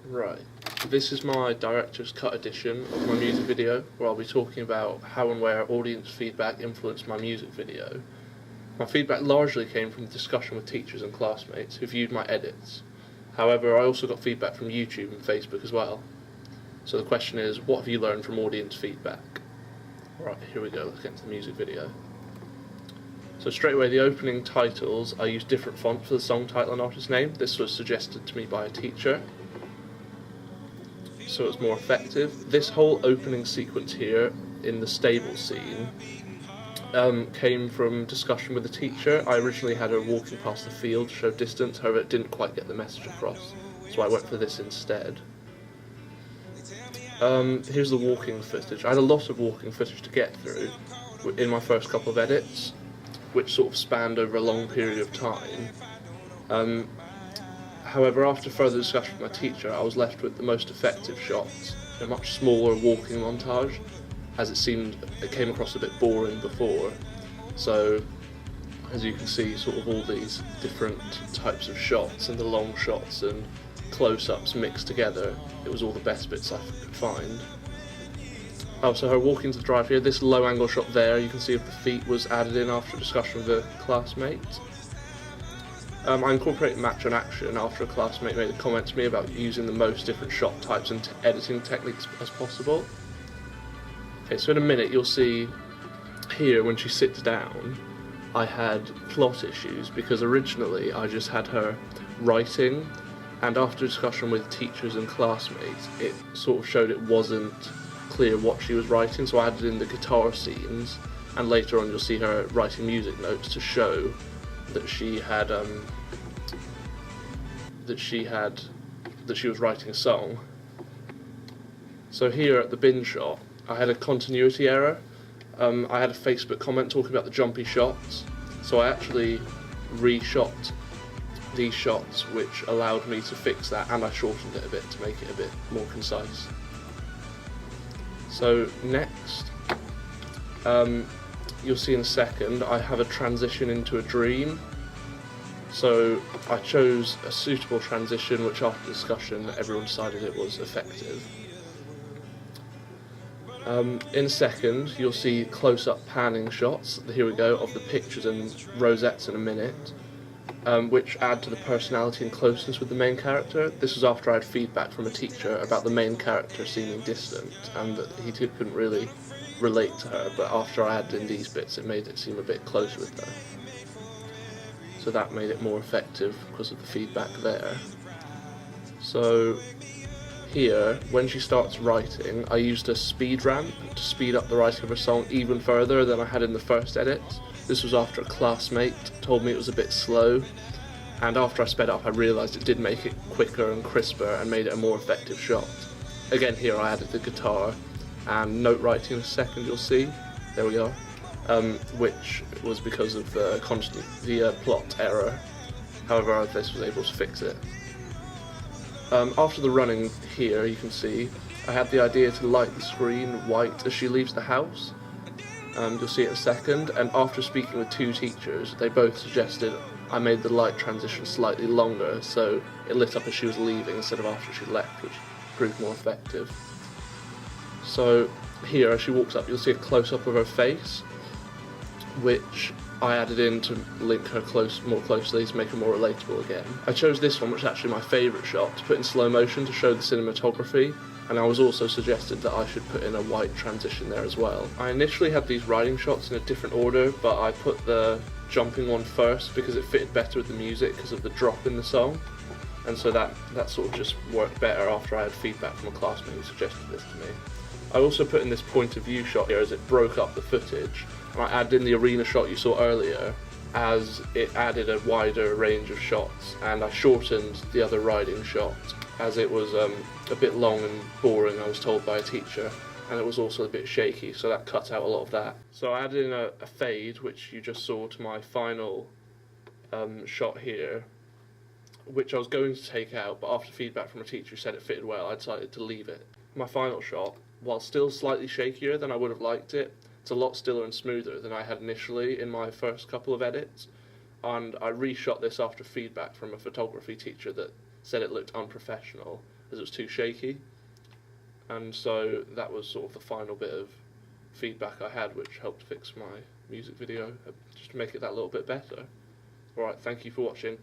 Right. This is my director's cut edition of my music video, where I'll be talking about how and where audience feedback influenced my music video. My feedback largely came from discussion with teachers and classmates who viewed my edits. However, I also got feedback from YouTube and Facebook as well. So the question is, what have you learned from audience feedback? Right, here we go, let's get into the music video. So straight away, the opening titles, I used different fonts for the song title and artist name. This was suggested to me by a teacher, so it's more effective. This whole opening sequence here in the stable scene came from discussion with the teacher. I originally had her walking past the field to show distance, however it didn't quite get the message across, so I went for this instead. Here's the walking footage. I had a lot of walking footage to get through in my first couple of edits, which sort of spanned over a long period of time. However, after further discussion with my teacher, I was left with the most effective shots, a much smaller walking montage, as it came across a bit boring before. So, as you can see, sort of all these different types of shots and the long shots and close-ups mixed together, it was all the best bits I could find. Oh, so her walking to the drive here, this low angle shot there, you can see if the feet was added in after a discussion with a classmate. I incorporated match and action after a classmate made a comment to me about using the most different shot types and editing techniques as possible. Okay, so in a minute you'll see here when she sits down, I had plot issues because originally I just had her writing, and after discussion with teachers and classmates, it sort of showed it wasn't clear what she was writing, so I added in the guitar scenes, and later on you'll see her writing music notes to show that she was writing a song. So here at the bin shot, I had a continuity error. I had a Facebook comment talking about the jumpy shots, so I actually reshot these shots, which allowed me to fix that, and I shortened it a bit to make it a bit more concise. So next, you'll see in a second, I have a transition into a dream. So I chose a suitable transition, which after discussion everyone decided it was effective. In a second, you'll see close-up panning shots, here we go, of the pictures and rosettes in a minute, which add to the personality and closeness with the main character. This was after I had feedback from a teacher about the main character seeming distant, and that he couldn't really relate to her, but after I added in these bits it made it seem a bit closer with her. So that made it more effective because of the feedback there. So here, when she starts writing, I used a speed ramp to speed up the writing of her song even further than I had in the first edit. This was after a classmate told me it was a bit slow, and after I sped up I realised it did make it quicker and crisper and made it a more effective shot. Again, here I added the guitar and note writing in a second, you'll see. There we are. Which was because of the plot error. However, this was able to fix it. After the running here, you can see, I had the idea to light the screen white as she leaves the house. You'll see it in a second, and after speaking with two teachers, they both suggested I made the light transition slightly longer, so it lit up as she was leaving instead of after she left, which proved more effective. So here, as she walks up, you'll see a close-up of her face, which I added in to link her more closely to make her more relatable again. I chose this one, which is actually my favourite shot, to put in slow motion to show the cinematography, and I was also suggested that I should put in a white transition there as well. I initially had these riding shots in a different order, but I put the jumping one first because it fitted better with the music because of the drop in the song, and so that sort of just worked better after I had feedback from a classmate who suggested this to me. I also put in this point of view shot here as it broke up the footage, and I added in the arena shot you saw earlier as it added a wider range of shots, and I shortened the other riding shot as it was a bit long and boring, I was told by a teacher, and it was also a bit shaky, so that cut out a lot of that. So I added in a fade, which you just saw, to my final shot here, which I was going to take out, but after feedback from a teacher who said it fitted well, I decided to leave it. My final shot, while still slightly shakier than I would have liked it, it's a lot stiller and smoother than I had initially in my first couple of edits, and I reshot this after feedback from a photography teacher that said it looked unprofessional as it was too shaky. And so that was sort of the final bit of feedback I had, which helped fix my music video, just to make it that little bit better. Alright, thank you for watching.